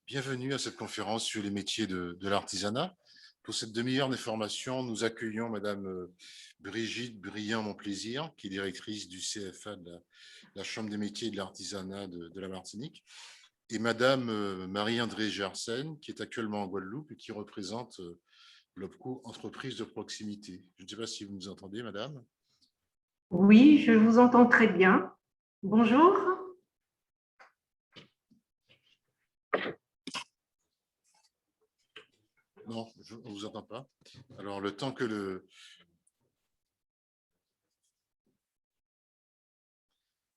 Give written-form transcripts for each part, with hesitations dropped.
Bienvenue à cette conférence sur les métiers de l'artisanat. Pour cette demi-heure de formation, nous accueillons Madame Brigitte Briand-Monplaisir, qui est directrice du CFA de la Chambre des métiers et de l'artisanat de la Martinique, et Madame Marie-André Gersen, qui est actuellement en Guadeloupe et qui représente l'OPCO Entreprise de proximité. Je ne sais pas si vous nous entendez, Madame. Oui, je vous entends très bien. Bonjour. Non, on ne vous entend pas. Alors, le temps que le...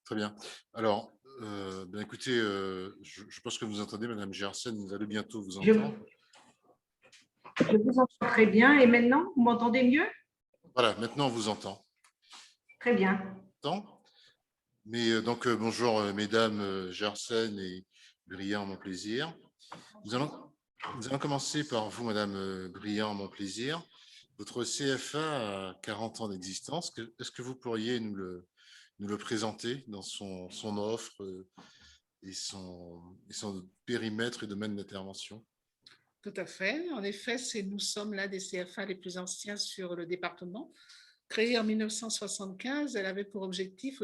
Très bien. Alors, écoutez, je pense que vous entendez, Madame Gersen, vous allez bientôt vous entendre. Je vous entends très bien. Et maintenant, vous m'entendez mieux? Voilà, maintenant, on vous entend. Très bien. Mais donc, bonjour, Mesdames Gersen et Briand-Monplaisir. Nous allons commencer par vous, Madame Briand-Monplaisir. Votre CFA a 40 ans d'existence. Est-ce que vous pourriez nous le présenter dans son offre et son périmètre et domaine d'intervention? Tout à fait. En effet, nous sommes l'un des CFA les plus anciens sur le département. Créée en 1975, elle avait pour objectif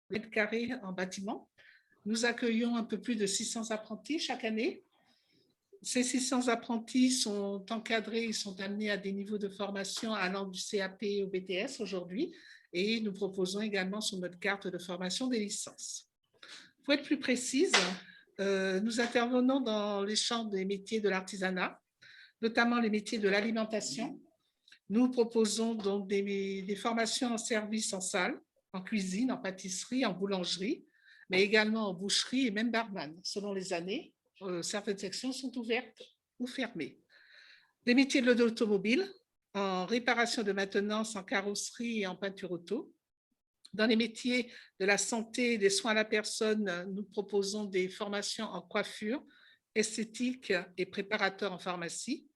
mètres carrés en bâtiment. Nous accueillons un peu plus de 600 apprentis chaque année. Ces 600 apprentis sont encadrés, ils sont amenés à des niveaux de formation allant du CAP au BTS aujourd'hui, et nous proposons également sur notre carte de formation des licences. Pour être plus précise, nous intervenons dans les champs des métiers de l'artisanat, notamment les métiers de l'alimentation. Nous proposons donc des formations en service en salle, en cuisine, en pâtisserie, en boulangerie, mais également en boucherie et même barman. Selon les années, certaines sections sont ouvertes ou fermées. Des métiers de l'automobile, en réparation de maintenance, en carrosserie et en peinture auto. Dans les métiers de la santé et des soins à la personne, nous proposons des formations en coiffure, esthétique et préparateur en pharmacie.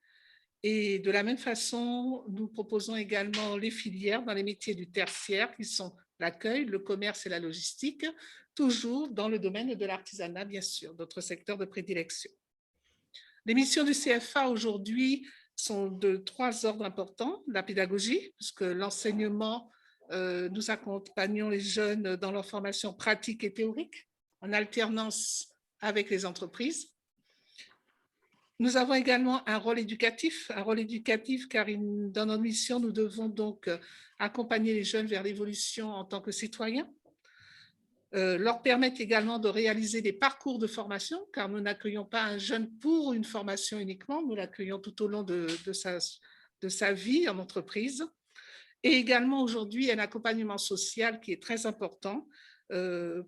Et de la même façon, nous proposons également les filières dans les métiers du tertiaire, qui sont l'accueil, le commerce et la logistique, toujours dans le domaine de l'artisanat, bien sûr, notre secteur de prédilection. Les missions du CFA aujourd'hui sont de 3 ordres importants. La pédagogie, puisque l'enseignement, nous accompagnons les jeunes dans leur formation pratique et théorique, en alternance avec les entreprises. Nous avons également un rôle éducatif car dans notre mission, nous devons donc accompagner les jeunes vers l'évolution en tant que citoyens, leur permettre également de réaliser des parcours de formation, car nous n'accueillons pas un jeune pour une formation uniquement, nous l'accueillons tout au long de sa vie en entreprise. Et également aujourd'hui un accompagnement social qui est très important,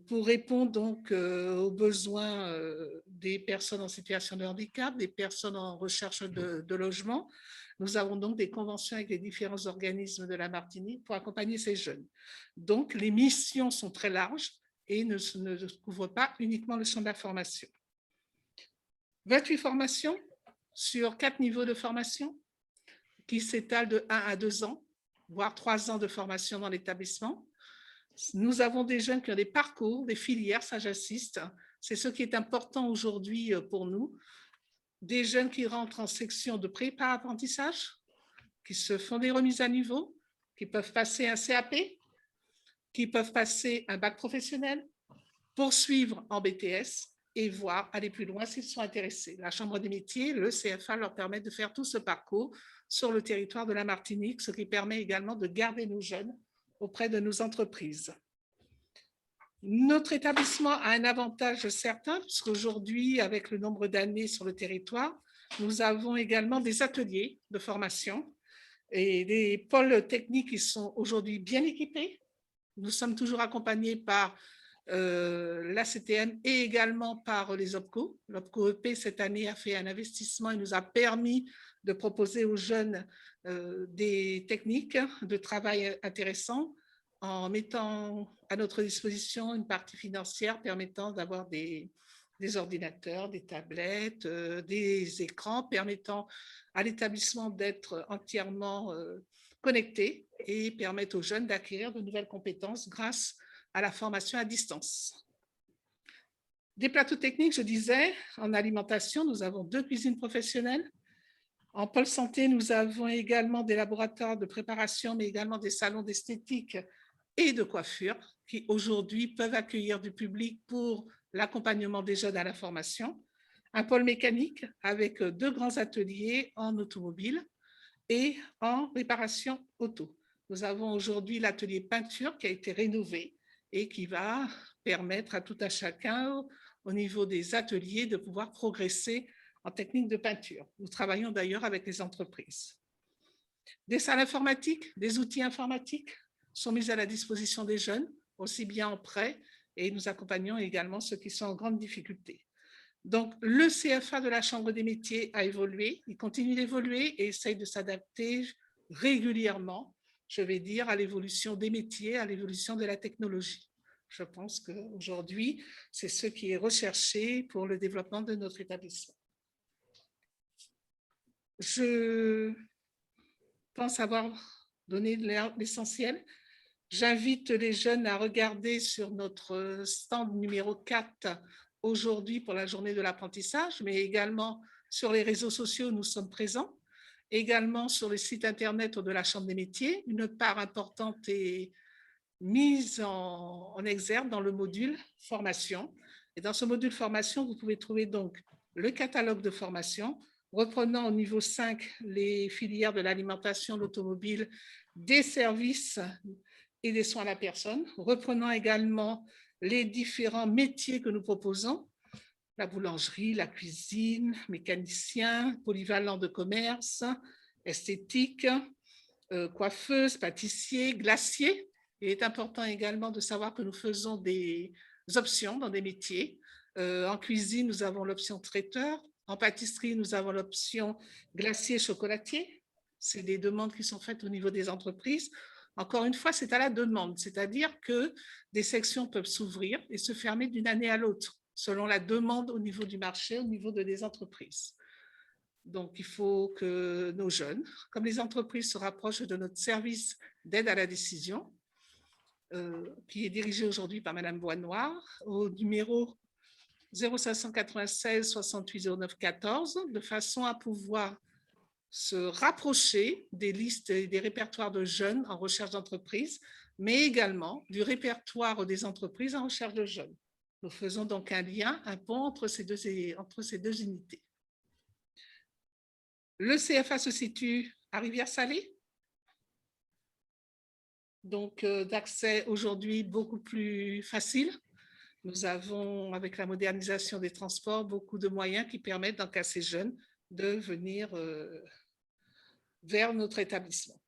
pour répondre donc aux besoins des personnes en situation de handicap, des personnes en recherche de logement. Nous avons donc des conventions avec les différents organismes de la Martinique pour accompagner ces jeunes. Donc, les missions sont très larges et ne couvrent pas uniquement le champ de la formation. 28 formations sur 4 niveaux de formation qui s'étalent de 1 à 2 ans, voire 3 ans de formation dans l'établissement. Nous avons des jeunes qui ont des parcours, des filières, ça j'insiste. C'est ce qui est important aujourd'hui pour nous. Des jeunes qui rentrent en section de prépa-apprentissage, qui se font des remises à niveau, qui peuvent passer un CAP, qui peuvent passer un bac professionnel, poursuivre en BTS et voir aller plus loin s'ils sont intéressés. La Chambre des métiers, le CFA leur permet de faire tout ce parcours sur le territoire de la Martinique, ce qui permet également de garder nos jeunes auprès de nos entreprises. Notre établissement a un avantage certain, puisqu'aujourd'hui, avec le nombre d'années sur le territoire, nous avons également des ateliers de formation et des pôles techniques qui sont aujourd'hui bien équipés. Nous sommes toujours accompagnés par l'ACTM et également par les OPCO. L'OPCO EP, cette année, a fait un investissement et nous a permis de proposer aux jeunes des techniques de travail intéressantes en mettant à notre disposition une partie financière permettant d'avoir des ordinateurs, des tablettes, des écrans permettant à l'établissement d'être entièrement connecté et permettre aux jeunes d'acquérir de nouvelles compétences grâce à la formation à distance. Des plateaux techniques, je disais, en alimentation, nous avons 2 cuisines professionnelles. En pôle santé, nous avons également des laboratoires de préparation, mais également des salons d'esthétique et de coiffure qui aujourd'hui peuvent accueillir du public pour l'accompagnement des jeunes à la formation. Un pôle mécanique avec 2 grands ateliers en automobile et en réparation auto. Nous avons aujourd'hui l'atelier peinture qui a été rénové et qui va permettre à tout un chacun au niveau des ateliers de pouvoir progresser en technique de peinture. Nous travaillons d'ailleurs avec les entreprises. Des salles informatiques, des outils informatiques sont mis à la disposition des jeunes, aussi bien en prêt, et nous accompagnons également ceux qui sont en grande difficulté. Donc, le CFA de la Chambre des métiers a évolué, il continue d'évoluer et essaye de s'adapter régulièrement, je vais dire, à l'évolution des métiers, à l'évolution de la technologie. Je pense qu'aujourd'hui, c'est ce qui est recherché pour le développement de notre établissement. Je pense avoir donné l'essentiel. J'invite les jeunes à regarder sur notre stand numéro 4 aujourd'hui pour la journée de l'apprentissage, mais également sur les réseaux sociaux, nous sommes présents, également sur le site internet de la Chambre des métiers. Une part importante est mise en exergue dans le module formation. Et dans ce module formation, vous pouvez trouver donc le catalogue de formation, reprenant au niveau 5 les filières de l'alimentation, l'automobile, des services et des soins à la personne, reprenant également les différents métiers que nous proposons, la boulangerie, la cuisine, mécanicien, polyvalent de commerce, esthétique, coiffeuse, pâtissier, glacier. Il est important également de savoir que nous faisons des options dans des métiers. En cuisine, nous avons l'option traiteur. En pâtisserie, nous avons l'option glacier, chocolatier. C'est des demandes qui sont faites au niveau des entreprises. Encore une fois, c'est à la demande, c'est-à-dire que des sections peuvent s'ouvrir et se fermer d'une année à l'autre, selon la demande au niveau du marché, au niveau des entreprises. Donc, il faut que nos jeunes, comme les entreprises, se rapprochent de notre service d'aide à la décision, qui est dirigé aujourd'hui par Madame Boisnoir, au numéro 0596 68 09 14, de façon à pouvoir se rapprocher des listes et des répertoires de jeunes en recherche d'entreprise, mais également du répertoire des entreprises en recherche de jeunes. Nous faisons donc un lien, un pont entre ces deux unités. Le CFA se situe à Rivière-Salée, donc d'accès aujourd'hui beaucoup plus facile. Nous avons, avec la modernisation des transports, beaucoup de moyens qui permettent donc à ces jeunes de venir vers notre établissement.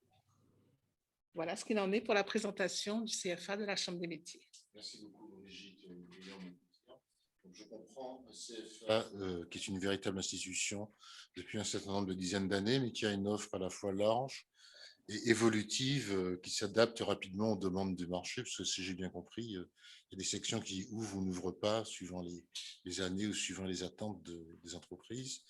Voilà ce qu'il en est pour la présentation du CFA de la Chambre des métiers. Merci beaucoup, Brigitte. Je comprends un CFA qui est une véritable institution depuis un certain nombre de dizaines d'années, mais qui a une offre à la fois large et évolutive qui s'adapte rapidement aux demandes du marché, parce que si j'ai bien compris, il y a des sections qui ouvrent ou n'ouvrent pas suivant les années ou suivant les attentes des entreprises.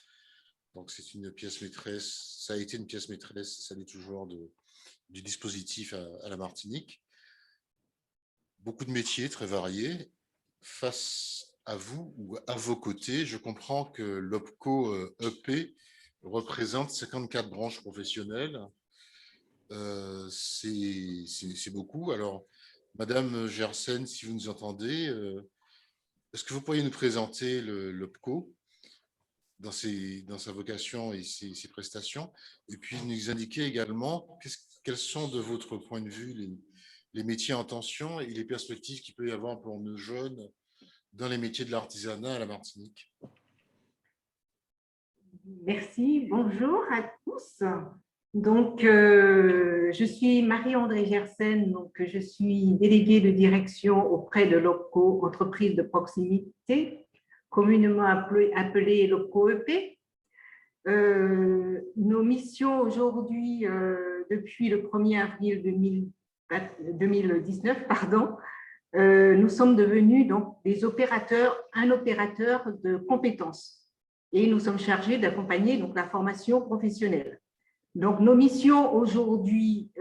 Donc, c'est une pièce maîtresse, ça a été une pièce maîtresse, ça l'est toujours du dispositif à la Martinique. Beaucoup de métiers très variés. Face à vous ou à vos côtés, je comprends que l'OPCO EP représente 54 branches professionnelles. C'est beaucoup. Alors, Madame Gersen, si vous nous entendez, est-ce que vous pourriez nous présenter l'OPCO dans sa vocation et ses prestations, et puis nous indiquer également quels sont, de votre point de vue, les métiers en tension et les perspectives qu'il peut y avoir pour nos jeunes dans les métiers de l'artisanat à la Martinique. Merci, bonjour à tous. Donc, je suis Marie-André Gersen, donc je suis déléguée de direction auprès de l'OPCO, entreprise de proximité, communément appelée l'OPCO EP. Nos missions aujourd'hui, depuis le 1er avril 2019, nous sommes devenus donc un opérateur de compétences et nous sommes chargés d'accompagner donc la formation professionnelle. Donc, nos missions aujourd'hui,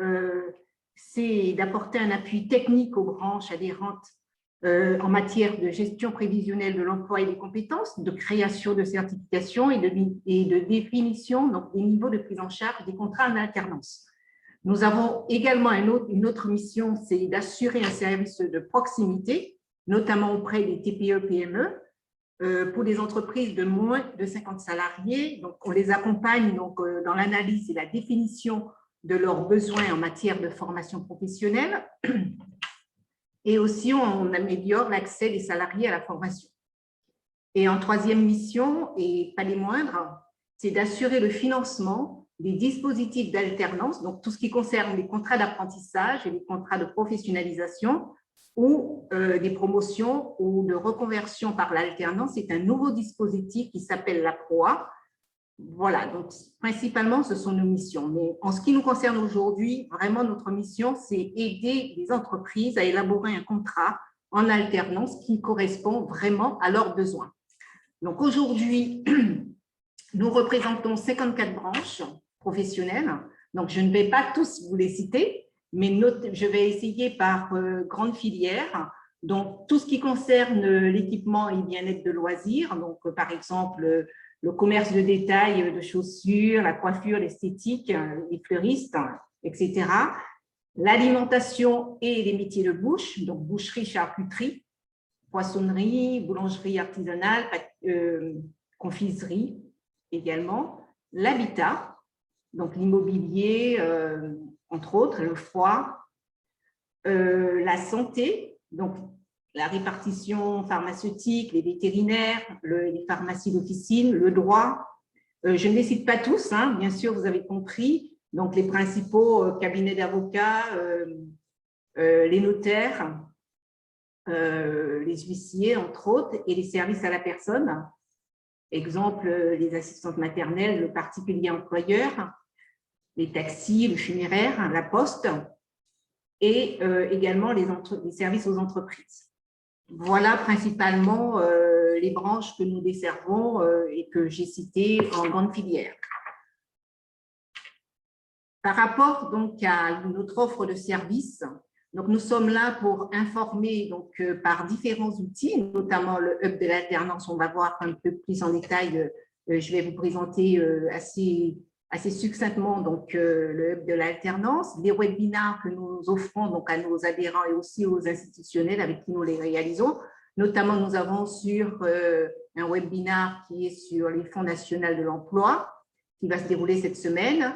c'est d'apporter un appui technique aux branches adhérentes en matière de gestion prévisionnelle de l'emploi et des compétences, de création de certification et de définition donc, des niveaux de prise en charge des contrats en alternance. Nous avons également une autre mission, c'est d'assurer un service de proximité, notamment auprès des TPE-PME, pour des entreprises de moins de 50 salariés. Donc, on les accompagne donc, dans l'analyse et la définition de leurs besoins en matière de formation professionnelle. Et aussi, on améliore l'accès des salariés à la formation. Et en troisième mission, et pas les moindres, c'est d'assurer le financement des dispositifs d'alternance, donc tout ce qui concerne les contrats d'apprentissage et les contrats de professionnalisation, ou des promotions ou de reconversion par l'alternance. C'est un nouveau dispositif qui s'appelle la PROA. Voilà, donc principalement, ce sont nos missions. Mais en ce qui nous concerne aujourd'hui, vraiment, notre mission, c'est aider les entreprises à élaborer un contrat en alternance qui correspond vraiment à leurs besoins. Donc aujourd'hui, nous représentons 54 branches professionnelles. Donc, je ne vais pas tous vous les citer, mais je vais essayer par grande filière. Donc, tout ce qui concerne l'équipement et bien-être de loisirs, donc par exemple, le commerce de détail de chaussures, la coiffure, l'esthétique, les fleuristes, etc. L'alimentation et les métiers de bouche, donc boucherie, charcuterie, poissonnerie, boulangerie artisanale, confiserie également. L'habitat, donc l'immobilier, entre autres, le froid, la santé, donc la répartition pharmaceutique, les vétérinaires, les pharmacies d'officine, le droit. Je ne les cite pas tous, hein, bien sûr, vous avez compris. Donc, les principaux cabinets d'avocats, les notaires, les huissiers, entre autres, et les services à la personne. Exemple, les assistantes maternelles, le particulier employeur, les taxis, le funéraire, la poste, et également les services aux entreprises. Voilà principalement les branches que nous desservons et que j'ai citées en grande filière. Par rapport donc à notre offre de services, donc nous sommes là pour informer donc, par différents outils, notamment le hub de l'alternance. On va voir un peu plus en détail, je vais vous présenter assez succinctement donc, le hub de l'alternance, les webinaires que nous offrons donc, à nos adhérents et aussi aux institutionnels avec qui nous les réalisons. Notamment, nous avons sur un webinaire qui est sur les fonds nationaux de l'emploi, qui va se dérouler cette semaine.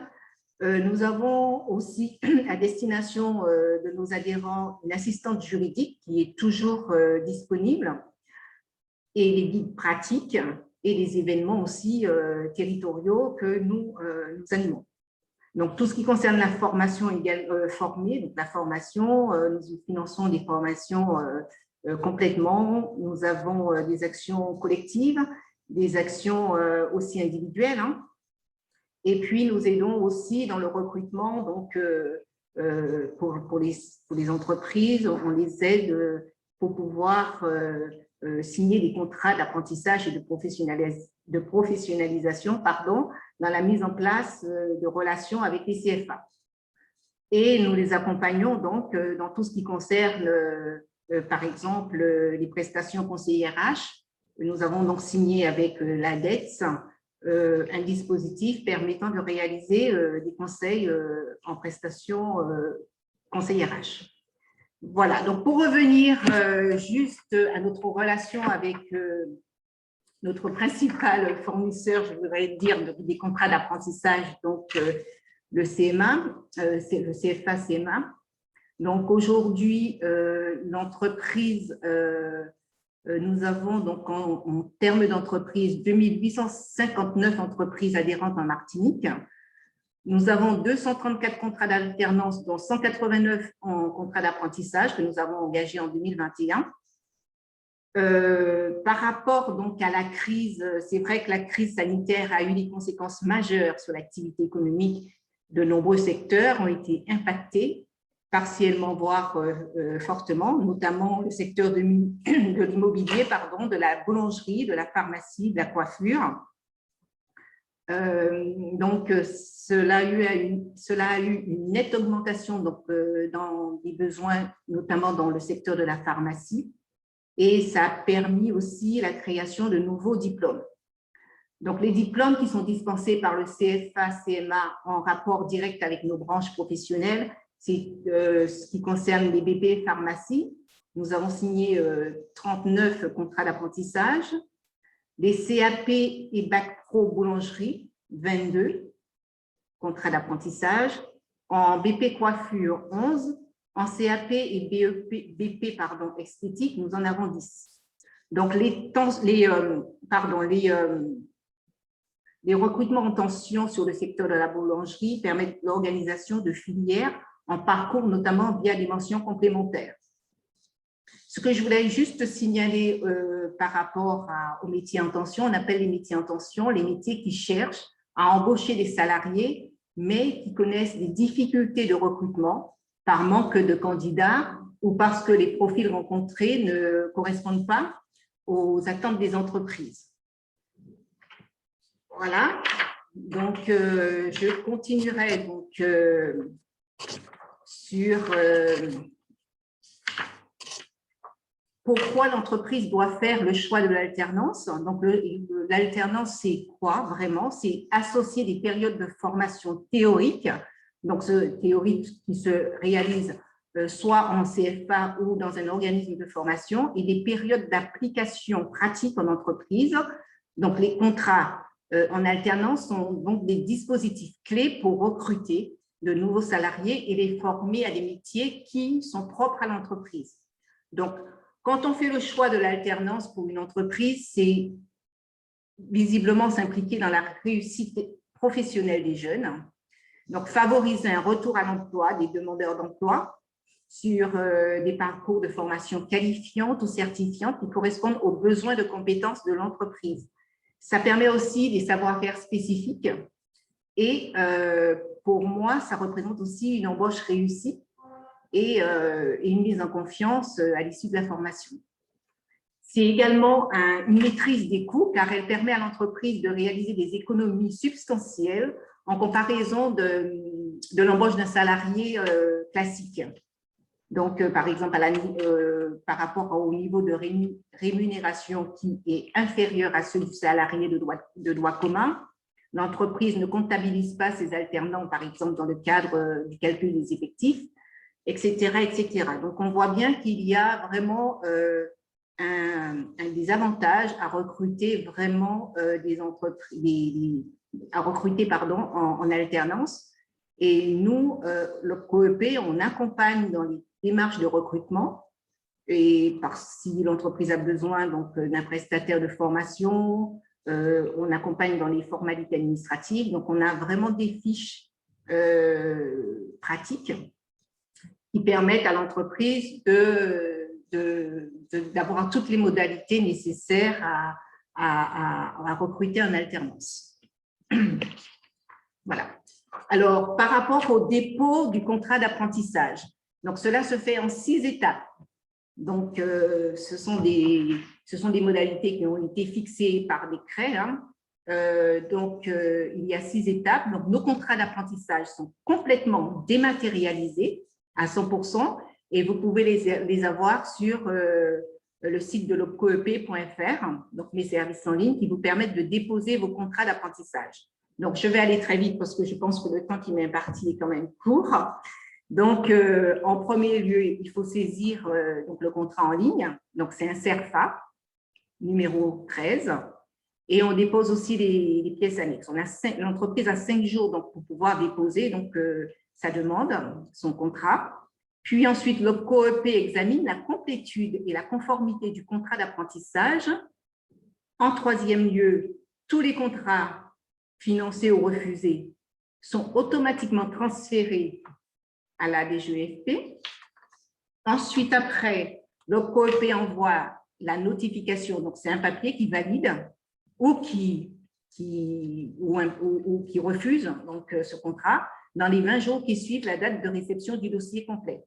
Nous avons aussi à destination de nos adhérents une assistante juridique qui est toujours disponible et les guides pratiques et les événements aussi territoriaux que nous animons. Donc, tout ce qui concerne la formation formée, donc la formation, nous finançons des formations complètement. Nous avons des actions collectives, des actions aussi individuelles, hein. Et puis, nous aidons aussi dans le recrutement, donc pour les entreprises, on les aide pour pouvoir signer des contrats d'apprentissage et de professionnalisation dans la mise en place de relations avec les CFA. Et nous les accompagnons donc dans tout ce qui concerne, par exemple, les prestations conseillers RH. Nous avons donc signé avec l'ADETS un dispositif permettant de réaliser des conseils en prestations conseil RH. Voilà, donc pour revenir juste à notre relation avec notre principal fournisseur, je voudrais dire, des contrats d'apprentissage, donc le CMA, c'est le CFA-CMA. Donc aujourd'hui, l'entreprise, nous avons donc en termes d'entreprise 2859 entreprises adhérentes en Martinique. Nous avons 234 contrats d'alternance, dont 189 en contrat d'apprentissage que nous avons engagés en 2021. Par rapport donc à la crise, c'est vrai que la crise sanitaire a eu des conséquences majeures sur l'activité économique. De nombreux secteurs ont été impactés, partiellement, voire fortement, notamment le secteur de l'immobilier, de la boulangerie, de la pharmacie, de la coiffure. Donc, cela a eu une nette augmentation donc, dans les besoins, notamment dans le secteur de la pharmacie, et ça a permis aussi la création de nouveaux diplômes. Donc, les diplômes qui sont dispensés par le CFA, CMA en rapport direct avec nos branches professionnelles, c'est ce qui concerne les BP pharmacie. Nous avons signé 39 contrats d'apprentissage. Les CAP et Bac Pro boulangerie, 22 contrats d'apprentissage. En BP coiffure, 11. En CAP et BP esthétique, nous en avons 10. Donc, les recrutements en tension sur le secteur de la boulangerie permettent l'organisation de filières en parcours, notamment via des mentions complémentaires. Ce que je voulais juste signaler par rapport aux métiers en tension, on appelle les métiers en tension les métiers qui cherchent à embaucher des salariés, mais qui connaissent des difficultés de recrutement par manque de candidats ou parce que les profils rencontrés ne correspondent pas aux attentes des entreprises. Voilà, donc je continuerai donc, sur pourquoi l'entreprise doit faire le choix de l'alternance. Donc, l'alternance, c'est quoi vraiment? C'est associer des périodes de formation théorique, donc théorique qui se réalise soit en CFA ou dans un organisme de formation, et des périodes d'application pratique en entreprise. Donc, les contrats en alternance sont donc des dispositifs clés pour recruter de nouveaux salariés et les former à des métiers qui sont propres à l'entreprise. Donc, quand on fait le choix de l'alternance pour une entreprise, c'est visiblement s'impliquer dans la réussite professionnelle des jeunes. Donc, favoriser un retour à l'emploi des demandeurs d'emploi sur des parcours de formation qualifiantes ou certifiantes qui correspondent aux besoins de compétences de l'entreprise. Ça permet aussi des savoir-faire spécifiques et pour moi, ça représente aussi une embauche réussie et une mise en confiance à l'issue de la formation. C'est également une maîtrise des coûts car elle permet à l'entreprise de réaliser des économies substantielles en comparaison de l'embauche d'un salarié classique. Donc, par exemple, par rapport au niveau de rémunération qui est inférieur à celui du salarié de droit commun, l'entreprise ne comptabilise pas ses alternants, par exemple, dans le cadre du calcul des effectifs, etc., etc. Donc, on voit bien qu'il y a vraiment des avantages à recruter vraiment en alternance. Et nous, le COEP, on accompagne dans les démarches de recrutement et si l'entreprise a besoin d'un prestataire de formation, on accompagne dans les formalités administratives. Donc, on a vraiment des fiches pratiques qui permettent à l'entreprise d'avoir toutes les modalités nécessaires à recruter en alternance. Voilà. Alors, par rapport au dépôt du contrat d'apprentissage, donc cela se fait en 6 étapes. Donc, ce sont des modalités qui ont été fixées par décret. Il y a 6 étapes. Donc, nos contrats d'apprentissage sont complètement dématérialisés à 100% et vous pouvez les avoir sur le site de l'opcoep.fr, donc mes services en ligne qui vous permettent de déposer vos contrats d'apprentissage. Donc, je vais aller très vite parce que je pense que le temps qui m'est imparti est quand même court. Donc, en premier lieu, il faut saisir le contrat en ligne. Donc, c'est un CERFA, numéro 13. Et on dépose aussi les pièces annexes. L'entreprise a 5 jours donc, pour pouvoir déposer sa demande, son contrat. Puis ensuite, l'OPCOEP examine la complétude et la conformité du contrat d'apprentissage. En troisième lieu, tous les contrats financés ou refusés sont automatiquement transférés à la DGEFP. Ensuite, après, le COEP envoie la notification, donc c'est un papier qui valide ou qui refuse donc, ce contrat dans les 20 jours qui suivent la date de réception du dossier complet.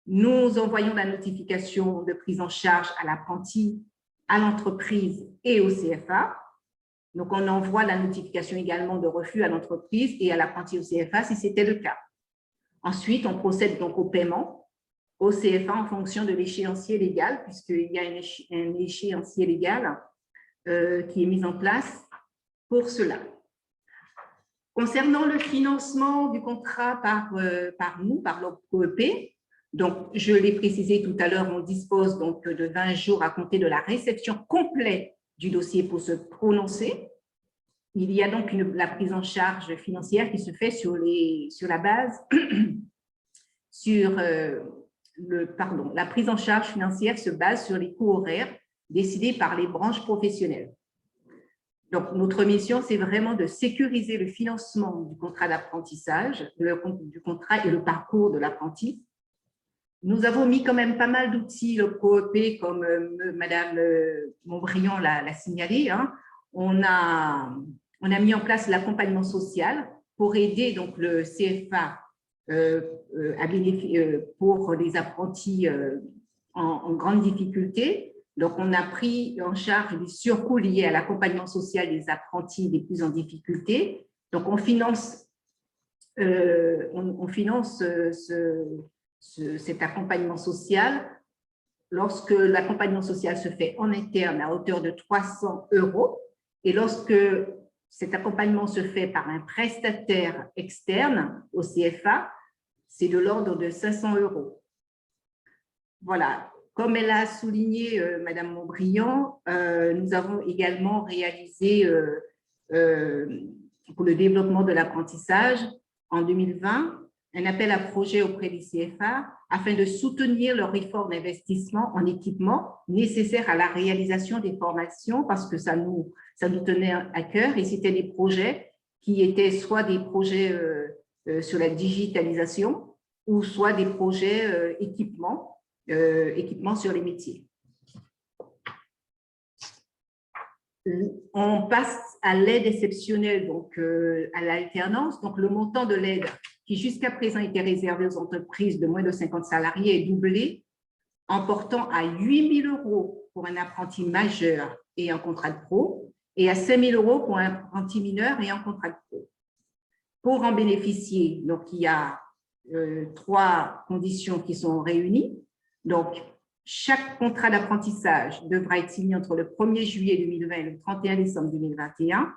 Nous envoyons la notification de prise en charge à l'apprenti, à l'entreprise et au CFA. Donc, on envoie la notification également de refus à l'entreprise et à l'apprenti au CFA si c'était le cas. Ensuite, on procède donc au paiement au CFA en fonction de l'échéancier légal, puisqu'il y a un échéancier légal qui est mis en place pour cela. Concernant le financement du contrat par nous, par l'OCOEP, donc je l'ai précisé tout à l'heure, on dispose donc de 20 jours à compter de la réception complète du dossier pour se prononcer. Il y a donc la prise en charge financière qui se fait sur la base, la prise en charge financière se base sur les coûts horaires décidés par les branches professionnelles. Donc, notre mission, c'est vraiment de sécuriser le financement du contrat d'apprentissage, du contrat et le parcours de l'apprenti. Nous avons mis quand même pas mal d'outils, le COEP, comme Madame Montbriand l'a signalé. Hein. On a mis en place l'accompagnement social pour aider donc, le CFA pour les apprentis en grande difficulté. Donc, on a pris en charge les surcoûts liés à l'accompagnement social des apprentis les plus en difficulté. Donc, on finance, cet accompagnement social lorsque l'accompagnement social se fait en interne à hauteur de 300 € et lorsque cet accompagnement se fait par un prestataire externe au CFA, c'est de l'ordre de 500 €. Voilà. Comme elle a souligné, Madame Montbriand, nous avons également réalisé pour le développement de l'apprentissage en 2020 un appel à projet auprès des CFA afin de soutenir leur effort d'investissement en équipement nécessaire à la réalisation des formations parce que ça nous tenait à cœur et c'était des projets qui étaient soit des projets sur la digitalisation ou soit des projets équipement sur les métiers. On passe à l'aide exceptionnelle, donc à l'alternance. Donc, le montant de l'aide qui jusqu'à présent était réservé aux entreprises de moins de 50 salariés est doublé en portant à 8 000 € pour un apprenti majeur et un contrat de pro et à 5 000 € pour un apprenti mineur et un contrat de pro. Pour en bénéficier, donc, il y a 3 conditions qui sont réunies. Donc, chaque contrat d'apprentissage devra être signé entre le 1er juillet 2020 et le 31 décembre 2021.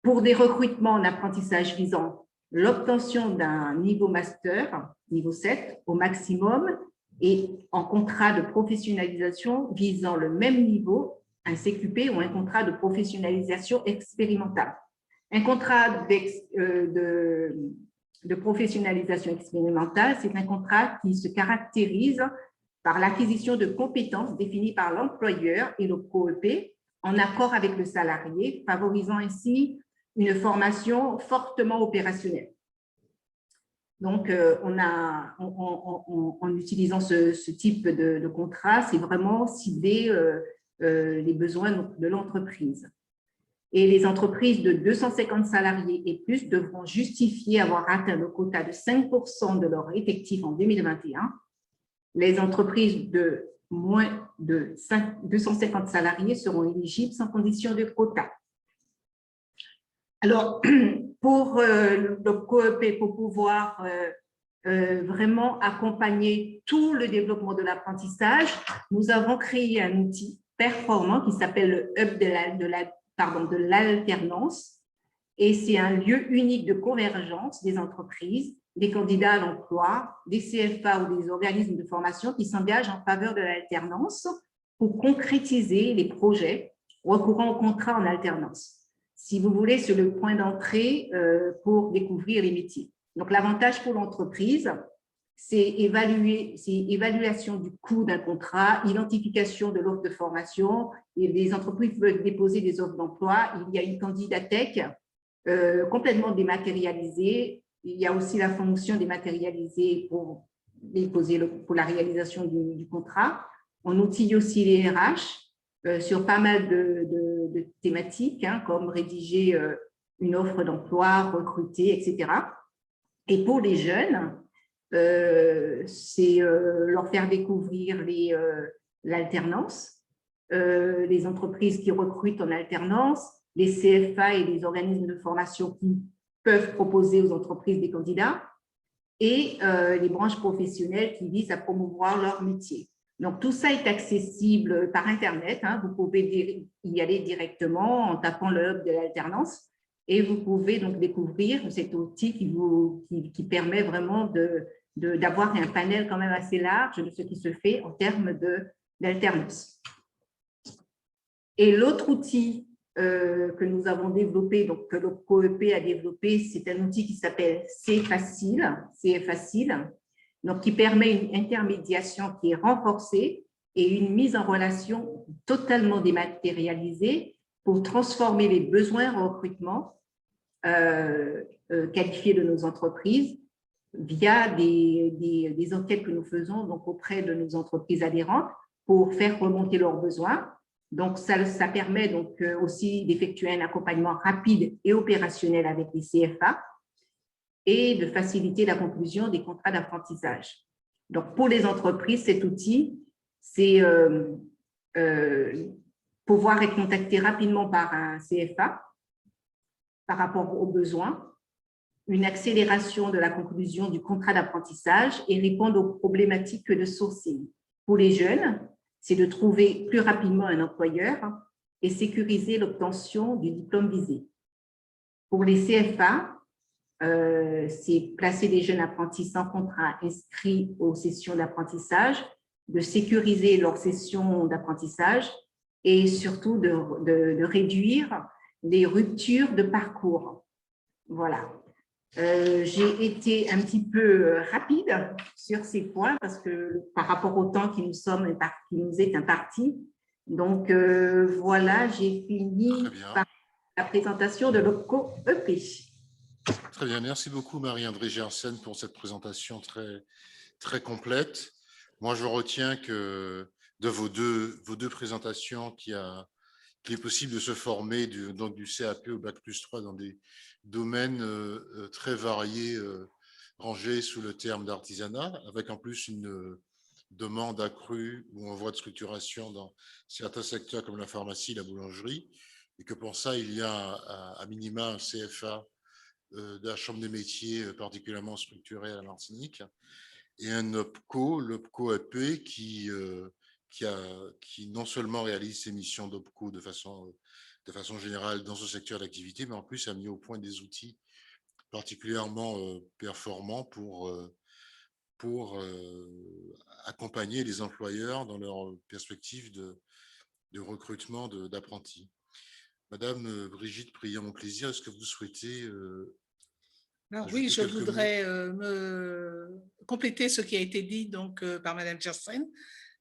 Pour des recrutements en apprentissage visant l'obtention d'un niveau master, niveau 7 au maximum, et en contrat de professionnalisation visant le même niveau, un CQP ou un contrat de professionnalisation expérimentale. Un contrat de professionnalisation expérimentale, c'est un contrat qui se caractérise par l'acquisition de compétences définies par l'employeur et le COEP en accord avec le salarié, favorisant ainsi une formation fortement opérationnelle. Donc, en utilisant ce type de contrat, c'est vraiment cibler les besoins de l'entreprise. Et les entreprises de 250 salariés et plus devront justifier avoir atteint le quota de 5% de leur effectif en 2021. Les entreprises de moins de 250 salariés seront éligibles sans condition de quota. Alors, pour le COEP, pour pouvoir vraiment accompagner tout le développement de l'apprentissage, nous avons créé un outil performant qui s'appelle le Hub de l'alternance et c'est un lieu unique de convergence des entreprises, des candidats à l'emploi, des CFA ou des organismes de formation qui s'engagent en faveur de l'alternance pour concrétiser les projets recourant au contrat en alternance. Si vous voulez, c'est le point d'entrée pour découvrir les métiers. Donc, l'avantage pour l'entreprise, c'est évaluation du coût d'un contrat, identification de l'offre de formation. Et les entreprises peuvent déposer des offres d'emploi. Il y a une candidatèque complètement dématérialisé. Il y a aussi la fonction dématérialisée pour déposer pour la réalisation du contrat. On outille aussi les RH sur pas mal de thématiques, hein, comme rédiger une offre d'emploi, recruter, etc. Et pour les jeunes, c'est leur faire découvrir l'alternance, les entreprises qui recrutent en alternance, les CFA et les organismes de formation qui peuvent proposer aux entreprises des candidats, et les branches professionnelles qui visent à promouvoir leur métier. Donc, tout ça est accessible par Internet. Hein. Vous pouvez y aller directement en tapant le hub de l'alternance et vous pouvez donc découvrir cet outil qui permet vraiment d'avoir un panel quand même assez large de ce qui se fait en termes d'alternance. Et l'autre outil que nous avons développé, donc que l'OPCO-EP a développé, c'est un outil qui s'appelle CFacile, donc qui permet une intermédiation qui est renforcée et une mise en relation totalement dématérialisée pour transformer les besoins en recrutement qualifiés de nos entreprises via des enquêtes que nous faisons donc auprès de nos entreprises adhérentes pour faire remonter leurs besoins. Donc, ça permet donc aussi d'effectuer un accompagnement rapide et opérationnel avec les CFA et de faciliter la conclusion des contrats d'apprentissage. Donc, pour les entreprises, cet outil, c'est pouvoir être contacté rapidement par un CFA par rapport aux besoins, une accélération de la conclusion du contrat d'apprentissage et répondre aux problématiques de sourcing. Pour les jeunes, c'est de trouver plus rapidement un employeur et sécuriser l'obtention du diplôme visé. Pour les CFA, c'est placer les jeunes apprentis sans contrat inscrits aux sessions d'apprentissage, de sécuriser leurs sessions d'apprentissage et surtout de réduire les ruptures de parcours. Voilà. J'ai été un petit peu rapide sur ces points parce que par rapport au temps qui nous est imparti. Donc, voilà, j'ai fini par la présentation de l'OPCO-EP. Très bien, merci beaucoup Marie-André Gersen pour cette présentation très complète. Moi, je retiens que de vos deux présentations qu'il est possible de se former donc du CAP au Bac+3 dans des domaines très variés, rangés sous le terme d'artisanat, avec en plus une demande accrue ou en voie de structuration dans certains secteurs comme la pharmacie, la boulangerie, et que pour ça, il y a à minima un CFA de la Chambre des métiers particulièrement structuré à la Martinique, et un OPCO, l'OPCO-EP, qui non seulement réalise ses missions d'OPCO de façon générale dans ce secteur d'activité, mais en plus a mis au point des outils particulièrement performants pour accompagner les employeurs dans leur perspective de recrutement d'apprentis. Madame Brigitte Priant-Montplaisir, est-ce que vous souhaitez Alors oui, je voudrais compléter ce qui a été dit donc, par Madame Gersen,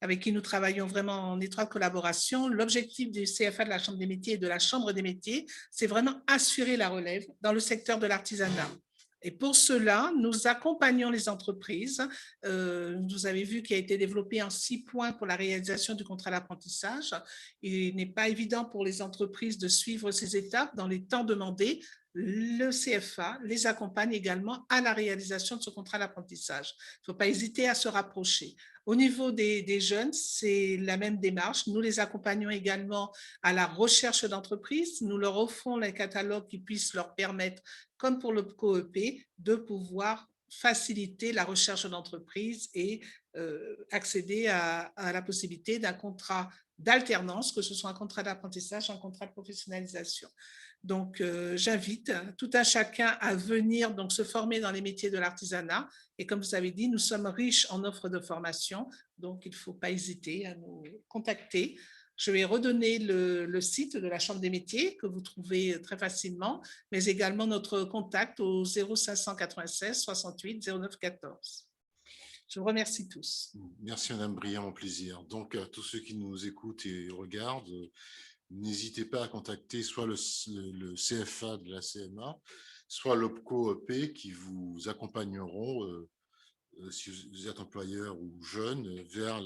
avec qui nous travaillons vraiment en étroite collaboration. L'objectif du CFA de la Chambre des métiers et de la Chambre des métiers, c'est vraiment assurer la relève dans le secteur de l'artisanat. Et pour cela, nous accompagnons les entreprises. Vous avez vu qu'il a été développé en 6 points pour la réalisation du contrat d'apprentissage. Il n'est pas évident pour les entreprises de suivre ces étapes dans les temps demandés. Le CFA les accompagne également à la réalisation de ce contrat d'apprentissage. Il ne faut pas hésiter à se rapprocher. Au niveau des jeunes, c'est la même démarche. Nous les accompagnons également à la recherche d'entreprises. Nous leur offrons les catalogues qui puissent leur permettre, comme pour le COEP, de pouvoir faciliter la recherche d'entreprise et accéder à la possibilité d'un contrat d'alternance, que ce soit un contrat d'apprentissage, un contrat de professionnalisation. Donc, j'invite tout un chacun à venir donc, se former dans les métiers de l'artisanat. Et comme vous avez dit, nous sommes riches en offres de formation, donc il ne faut pas hésiter à nous contacter. Je vais redonner le site de la Chambre des métiers que vous trouvez très facilement, mais également notre contact au 0596 68 09 14. Je vous remercie tous. Merci Madame Briant, mon plaisir. Donc à tous ceux qui nous écoutent et regardent, n'hésitez pas à contacter soit le CFA de la CMA, soit l'OPCO-EP qui vous accompagneront, si vous êtes employeur ou jeune, vers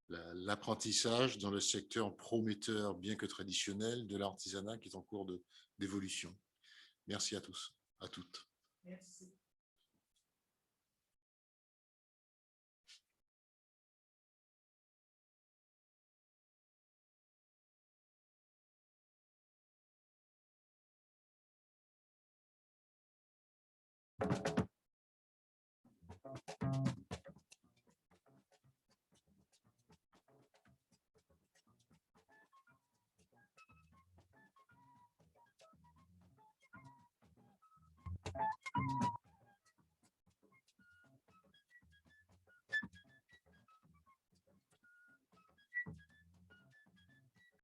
l'apprentissage dans le secteur prometteur, bien que traditionnel, de l'artisanat qui est en cours d'évolution. Merci à tous, à toutes. Merci.